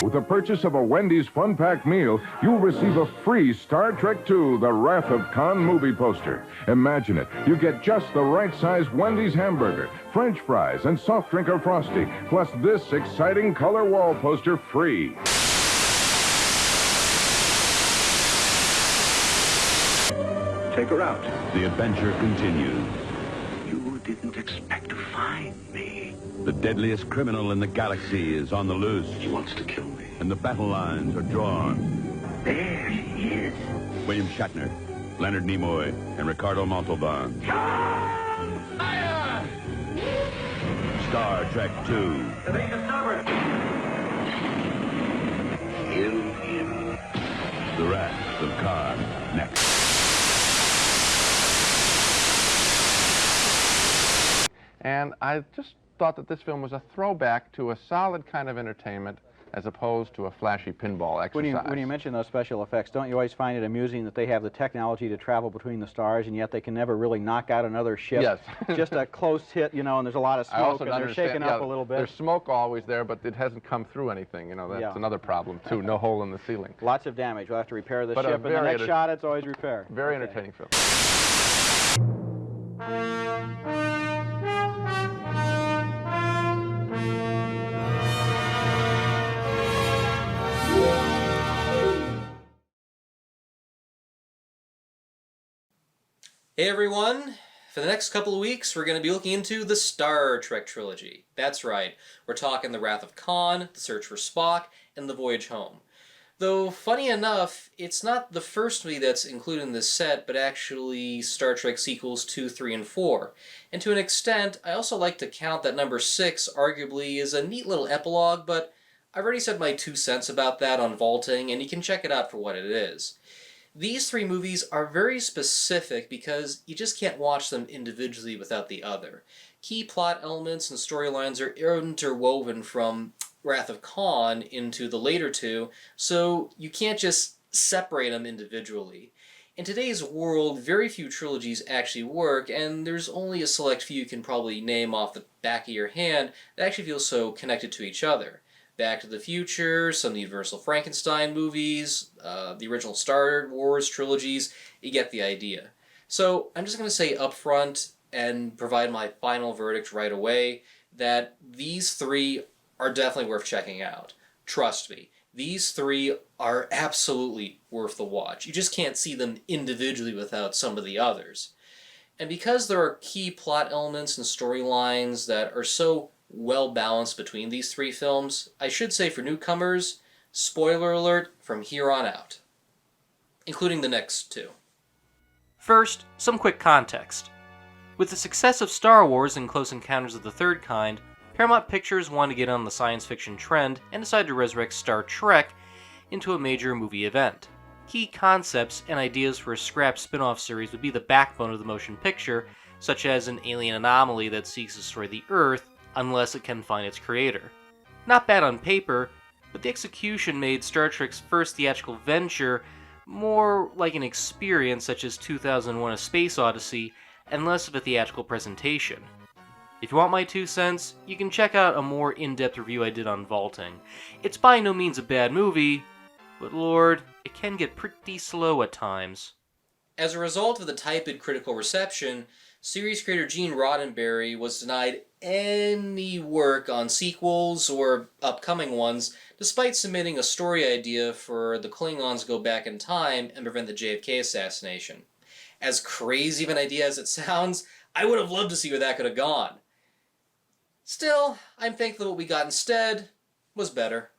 With the purchase of a Wendy's Fun Pack meal, you'll receive a free Star Trek II, The Wrath of Khan movie poster. Imagine it. You get just the right size Wendy's hamburger, French fries, and soft drink or Frosty, plus this exciting color wall poster free. Take her out. The adventure continues. You didn't expect to find me. The deadliest criminal in the galaxy is on the loose. He wants to kill me. And the battle lines are drawn. There he is. William Shatner, Leonard Nimoy, and Ricardo Montalban. Fire! Star Trek II. The big discoverer. Kill him. The Wrath of Khan. Next. And I just thought that this film was a throwback to a solid kind of entertainment as opposed to a flashy pinball exercise. When you mention those special effects, don't you always find it amusing that they have the technology to travel between the stars, and yet they can never really knock out another ship? Yes. Just a close hit, you know, and there's a lot of smoke, and they're shaking up a little bit. There's smoke always there, but it hasn't come through anything. You know, that's another problem, too. No hole in the ceiling. Lots of damage. We'll have to repair the But ship, and the next shot, it's always repair. Very entertaining film. Hey everyone! For the next couple of weeks, we're going to be looking into the Star Trek Trilogy. That's right, we're talking The Wrath of Khan, The Search for Spock, and The Voyage Home. Though, funny enough, it's not the first movie that's included in this set, but actually Star Trek sequels 2, 3, and 4. And to an extent, I also like to count that number 6 arguably is a neat little epilogue, but I've already said my 2 cents about that on Vaulting, and you can check it out for what it is. These 3 movies are very specific because you just can't watch them individually without the other. Key plot elements and storylines are interwoven from Wrath of Khan into the later 2, so you can't just separate them individually. In today's world, very few trilogies actually work, and there's only a select few you can probably name off the back of your hand that actually feel so connected to each other. Back to the Future, some of the Universal Frankenstein movies, the original Star Wars trilogies, you get the idea. So I'm just going to say up front and provide my final verdict right away that these 3 are definitely worth checking out. Trust me, these 3 are absolutely worth the watch. You just can't see them individually without some of the others. And because there are key plot elements and storylines that are so well balanced between these 3 films, I should say for newcomers, spoiler alert from here on out, including the next 2. First, some quick context. With the success of Star Wars and Close Encounters of the Third Kind, Paramount Pictures wanted to get on the science fiction trend and decided to resurrect Star Trek into a major movie event. Key concepts and ideas for a scrap spin-off series would be the backbone of the motion picture, such as an alien anomaly that seeks to destroy the Earth unless it can find its creator. Not bad on paper, but the execution made Star Trek's first theatrical venture more like an experience such as 2001: A Space Odyssey, and less of a theatrical presentation. If you want my 2 cents, you can check out a more in-depth review I did on Vaulting. It's by no means a bad movie, but Lord, it can get pretty slow at times. As a result of the tepid critical reception, series creator Gene Roddenberry was denied any work on sequels or upcoming ones, despite submitting a story idea for the Klingons to go back in time and prevent the JFK assassination. As crazy of an idea as it sounds, I would have loved to see where that could have gone. Still, I'm thankful what we got instead was better.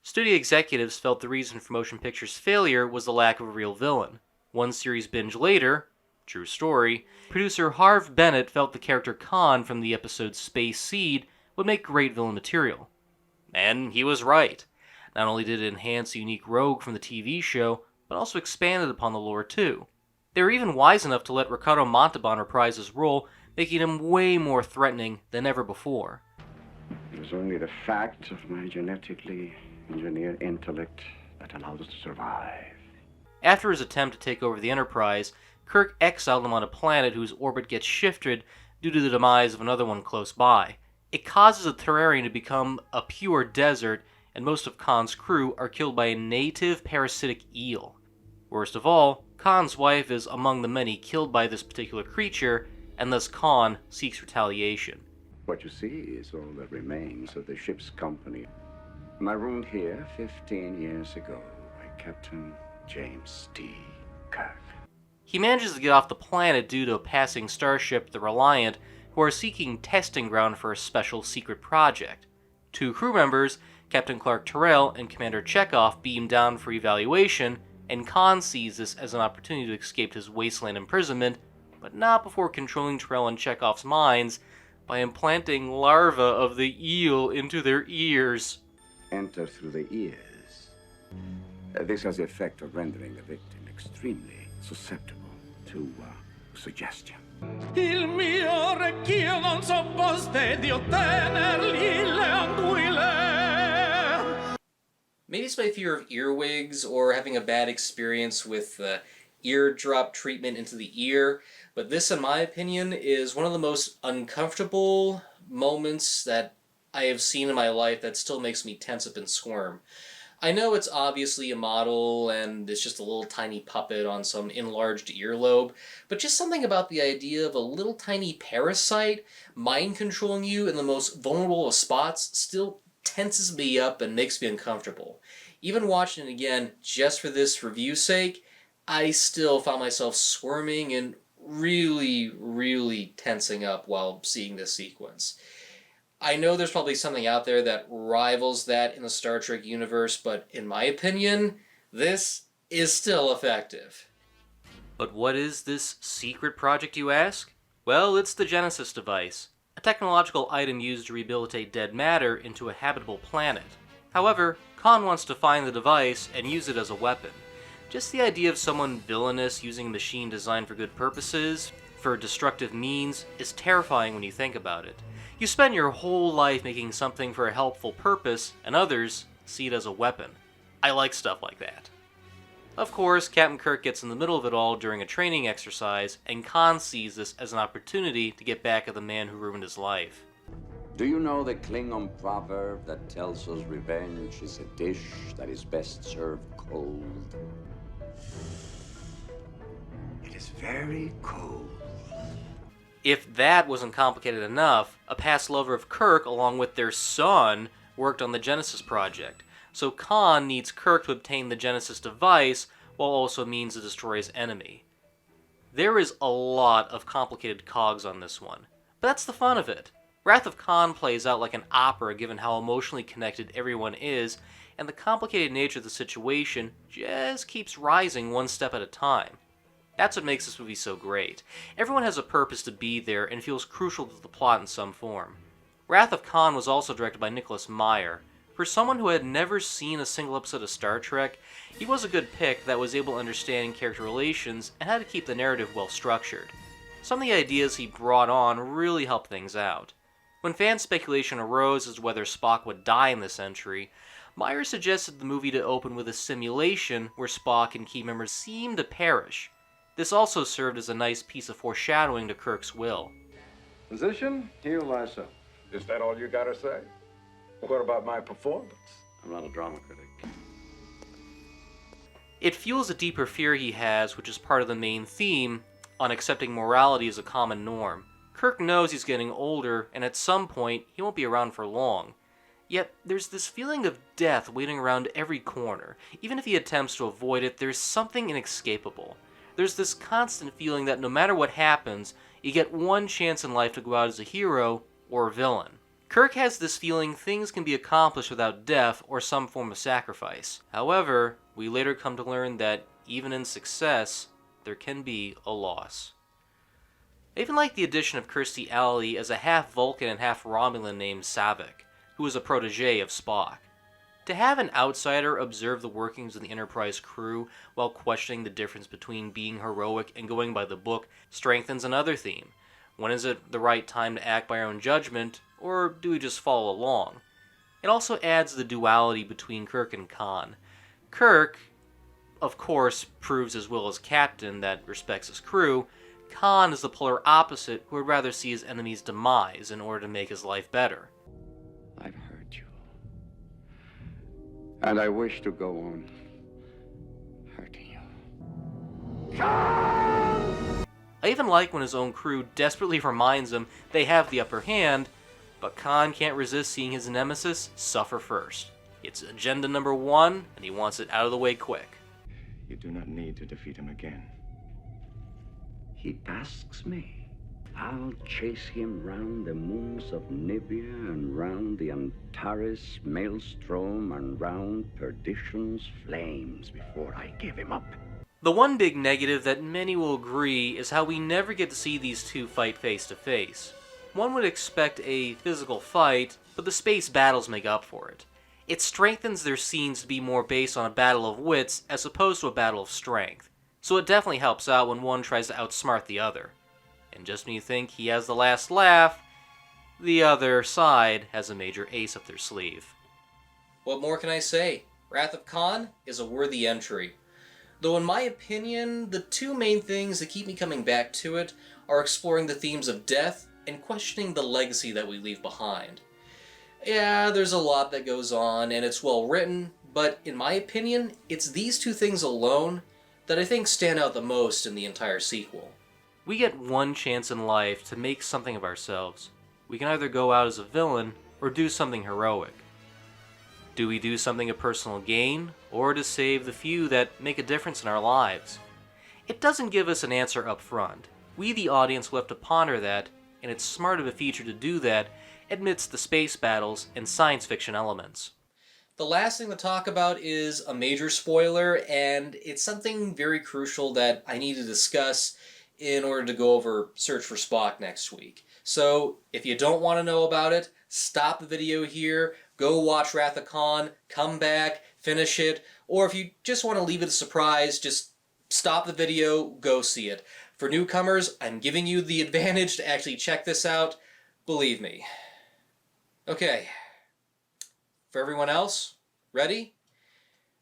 Studio executives felt the reason for Motion Picture's failure was the lack of a real villain. One series binge later, true story, producer Harve Bennett felt the character Khan from the episode Space Seed would make great villain material. And he was right. Not only did it enhance the unique rogue from the TV show, but also expanded upon the lore too. They were even wise enough to let Ricardo Montalban reprise his role, making him way more threatening than ever before. It was only the fact of my genetically engineered intellect that allowed us to survive. After his attempt to take over the Enterprise, Kirk exiled him on a planet whose orbit gets shifted due to the demise of another one close by. It causes the Terrarian to become a pure desert, and most of Khan's crew are killed by a native parasitic eel. Worst of all, Khan's wife is among the many killed by this particular creature, and thus Khan seeks retaliation. What you see is all that remains of the ship's company. Marooned here 15 years ago by Captain James D. Kirk. He manages to get off the planet due to a passing starship, the Reliant, who are seeking testing ground for a special secret project. Two crew members, Captain Clark Terrell and Commander Chekhov, beam down for evaluation, and Khan sees this as an opportunity to escape his wasteland imprisonment, but not before controlling Terrell and Chekhov's minds by implanting larvae of the eel into their ears. Enter through the ears. This has the effect of rendering the victim extremely susceptible to suggestion. Il mio orecchio non sopposte di ottenergli le anguille. Maybe it's my fear of earwigs or having a bad experience with eardrop treatment into the ear, but this, in my opinion, is one of the most uncomfortable moments that I have seen in my life that still makes me tense up and squirm. I know it's obviously a model and it's just a little tiny puppet on some enlarged earlobe, but just something about the idea of a little tiny parasite mind controlling you in the most vulnerable of spots still tenses me up and makes me uncomfortable. Even watching it again just for this review's sake, I still found myself squirming and really tensing up while seeing this sequence. I know there's probably something out there that rivals that in the Star Trek universe, but in my opinion, this is still effective. But what is this secret project, you ask? Well, it's the Genesis device, a technological item used to rehabilitate dead matter into a habitable planet. However, Khan wants to find the device and use it as a weapon. Just the idea of someone villainous using a machine designed for good purposes, for destructive means, is terrifying when you think about it. You spend your whole life making something for a helpful purpose, and others see it as a weapon. I like stuff like that. Of course, Captain Kirk gets in the middle of it all during a training exercise, and Khan sees this as an opportunity to get back at the man who ruined his life. Do you know the Klingon proverb that tells us revenge is a dish that is best served cold? It is very cold. If that wasn't complicated enough, a past lover of Kirk, along with their son, worked on the Genesis project. So Khan needs Kirk to obtain the Genesis device, while also means to destroy his enemy. There is a lot of complicated cogs on this one, but that's the fun of it. Wrath of Khan plays out like an opera given how emotionally connected everyone is, and the complicated nature of the situation just keeps rising one step at a time. That's what makes this movie so great. Everyone has a purpose to be there and feels crucial to the plot in some form. Wrath of Khan was also directed by Nicholas Meyer. For someone who had never seen a single episode of Star Trek, he was a good pick that was able to understand character relations and how to keep the narrative well structured. Some of the ideas he brought on really helped things out. When fan speculation arose as to whether Spock would die in this entry, Meyer suggested the movie to open with a simulation where Spock and key members seemed to perish. This also served as a nice piece of foreshadowing to Kirk's will. Position, heel myself. Is that all you gotta say? What about my performance? I'm not a drama critic. It fuels a deeper fear he has, which is part of the main theme, on accepting morality as a common norm. Kirk knows he's getting older, and at some point, he won't be around for long. Yet, there's this feeling of death waiting around every corner. Even if he attempts to avoid it, there's something inescapable. There's this constant feeling that no matter what happens, you get one chance in life to go out as a hero or a villain. Kirk has this feeling things can be accomplished without death or some form of sacrifice. However, we later come to learn that even in success, there can be a loss. I even like the addition of Kirstie Alley as a half Vulcan and half Romulan named Saavik, who is a protege of Spock. To have an outsider observe the workings of the Enterprise crew while questioning the difference between being heroic and going by the book strengthens another theme. When is it the right time to act by our own judgment, or do we just follow along? It also adds the duality between Kirk and Khan. Kirk, of course, proves his will as captain that respects his crew. Khan is the polar opposite who would rather see his enemy's demise in order to make his life better. I've heard you. And I wish to go on hurting you. I even like when his own crew desperately reminds him they have the upper hand, but Khan can't resist seeing his nemesis suffer first. It's agenda number 1, and he wants it out of the way quick. You do not need to defeat him again. He asks me. I'll chase him round the moons of Nibia and round the Antares maelstrom and round perdition's flames before I give him up. The one big negative that many will agree is how we never get to see these two fight face to face. One would expect a physical fight, but the space battles make up for it. It strengthens their scenes to be more based on a battle of wits as opposed to a battle of strength. So it definitely helps out when one tries to outsmart the other. And just when you think he has the last laugh, the other side has a major ace up their sleeve. What more can I say? Wrath of Khan is a worthy entry. Though in my opinion, the two main things that keep me coming back to it are exploring the themes of death and questioning the legacy that we leave behind. Yeah, there's a lot that goes on and it's well written, but in my opinion, it's these two things alone that I think stand out the most in the entire sequel. We get one chance in life to make something of ourselves. We can either go out as a villain or do something heroic. Do we do something of personal gain, or to save the few that make a difference in our lives? It doesn't give us an answer up front. We, the audience, will have to ponder that, and it's smart of a feature to do that amidst the space battles and science fiction elements. The last thing to talk about is a major spoiler, and it's something very crucial that I need to discuss in order to go over Search for Spock next week. So, if you don't want to know about it, stop the video here, go watch Wrath of Khan, come back, finish it, or if you just want to leave it a surprise, just stop the video, go see it. For newcomers, I'm giving you the advantage to actually check this out, believe me. Okay. For everyone else, ready?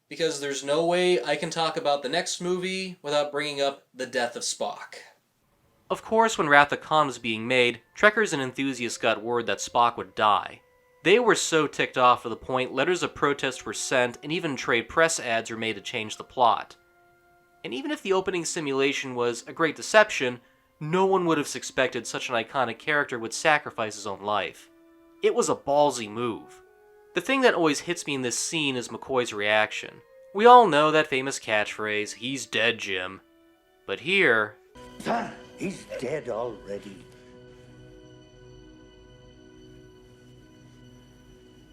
Because there's no way I can talk about the next movie without bringing up the death of Spock. Of course, when Wrath of Khan was being made, trekkers and enthusiasts got word that Spock would die. They were so ticked off to the point letters of protest were sent and even trade press ads were made to change the plot. And even if the opening simulation was a great deception, no one would have suspected such an iconic character would sacrifice his own life. It was a ballsy move. The thing that always hits me in this scene is McCoy's reaction. We all know that famous catchphrase, "He's dead, Jim." But here... Sir, he's dead already.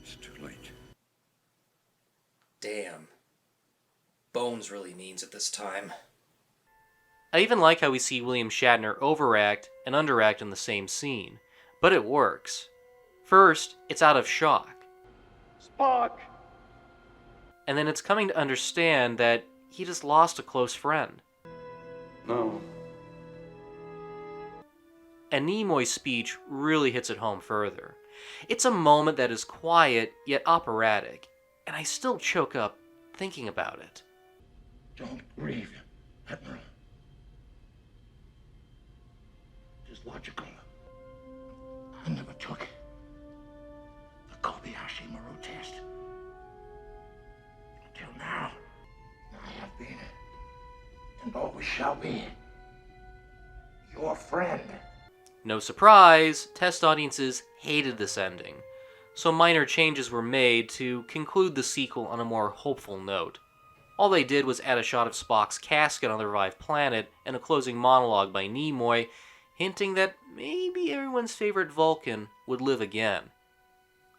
It's too late. Damn. Bones really means it this time. I even like how we see William Shatner overact and underact in the same scene. But it works. First, it's out of shock. Spock! And then it's coming to understand that he just lost a close friend. No. And Nimoy's speech really hits it home further. It's a moment that is quiet yet operatic, and I still choke up thinking about it. Don't grieve, Admiral. It is logical. I never took the Kobayashi Maru test. Until now, I have been, and always shall be, your friend. No surprise, test audiences hated this ending, so minor changes were made to conclude the sequel on a more hopeful note. All they did was add a shot of Spock's casket on the revived planet and a closing monologue by Nimoy, hinting that maybe everyone's favorite Vulcan would live again.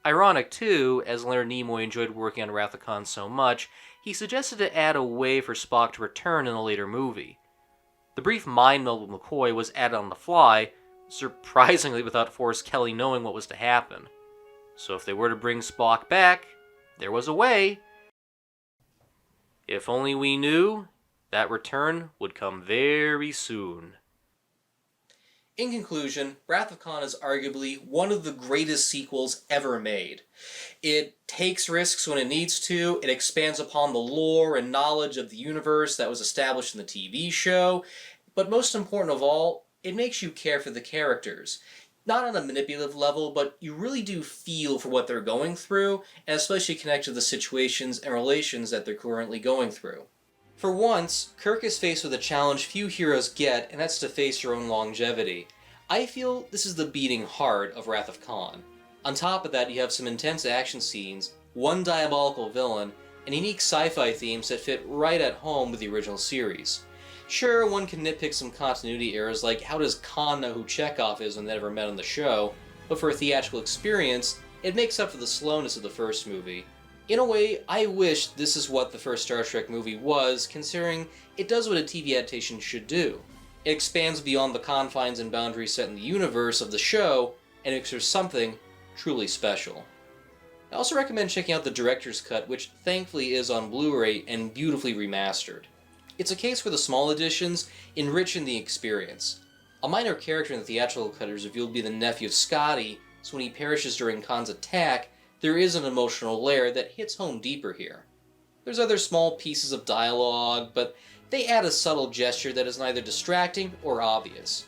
Ironic too, as Leonard Nimoy enjoyed working on Wrath of Khan so much, he suggested to add a way for Spock to return in a later movie. The brief mind meld with McCoy was added on the fly, surprisingly without Forrest Kelly knowing what was to happen. So if they were to bring Spock back, there was a way. If only we knew, that return would come very soon. In conclusion, Wrath of Khan is arguably one of the greatest sequels ever made. It takes risks when it needs to, it expands upon the lore and knowledge of the universe that was established in the TV show, but most important of all, it makes you care for the characters. Not on a manipulative level, but you really do feel for what they're going through, and especially connect to the situations and relations that they're currently going through. For once, Kirk is faced with a challenge few heroes get, and that's to face your own longevity. I feel this is the beating heart of Wrath of Khan. On top of that, you have some intense action scenes, one diabolical villain, and unique sci-fi themes that fit right at home with the original series. Sure, one can nitpick some continuity errors like how does Khan know who Chekhov is when they never met on the show, but for a theatrical experience, it makes up for the slowness of the first movie. In a way, I wish this is what the first Star Trek movie was, considering it does what a TV adaptation should do. It expands beyond the confines and boundaries set in the universe of the show, and makes for something truly special. I also recommend checking out the director's cut, which thankfully is on Blu-ray and beautifully remastered. It's a case where the small additions enrich the experience. A minor character in the theatrical cut is revealed to be the nephew of Scotty, so when he perishes during Khan's attack, there is an emotional layer that hits home deeper here. There's other small pieces of dialogue, but they add a subtle gesture that is neither distracting or obvious.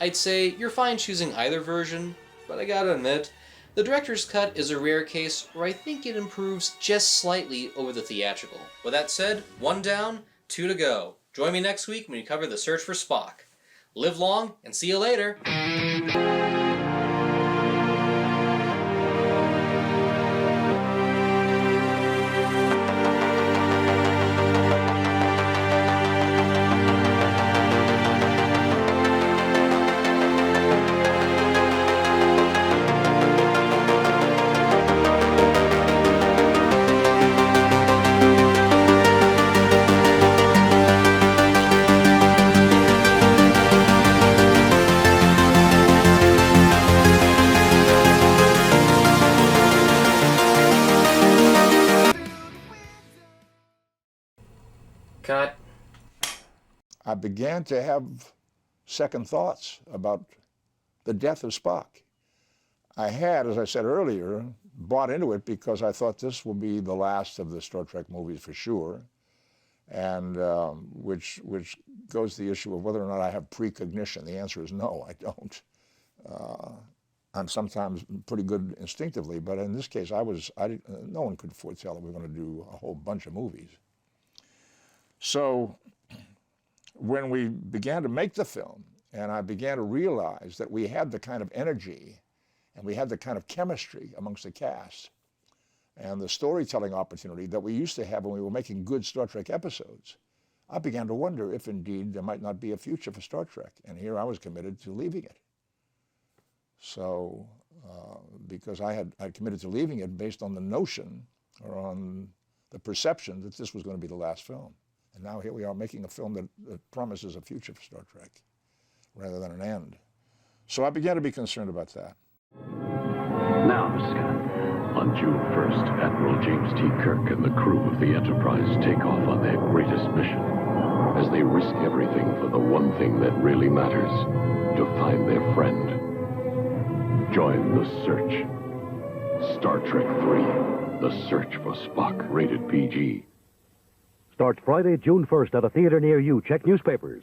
I'd say you're fine choosing either version, but I gotta admit, the director's cut is a rare case where I think it improves just slightly over the theatrical. With that said, 1 down, 2 to go. Join me next week when we cover The Search for Spock. Live long, and see you later! Cut. I began to have second thoughts about the death of Spock. I had, as I said earlier, bought into it because I thought this will be the last of the Star Trek movies for sure, and which goes to the issue of whether or not I have precognition. The answer is no, I don't. I'm sometimes pretty good instinctively, but in this case, no one could foretell that we were going to do a whole bunch of movies. So when we began to make the film, and I began to realize that we had the kind of energy and we had the kind of chemistry amongst the cast and the storytelling opportunity that we used to have when we were making good Star Trek episodes, I began to wonder if indeed there might not be a future for Star Trek. And here I was committed to leaving it. So, because I'd committed to leaving it based on the notion or on the perception that this was going to be the last film. And now here we are making a film that promises a future for Star Trek rather than an end. So I began to be concerned about that. Now, Scott, on June 1st, Admiral James T. Kirk and the crew of the Enterprise take off on their greatest mission as they risk everything for the one thing that really matters, to find their friend. Join The Search. Star Trek III, The Search for Spock, rated PG. Starts Friday, June 1st at a theater near you. Check newspapers.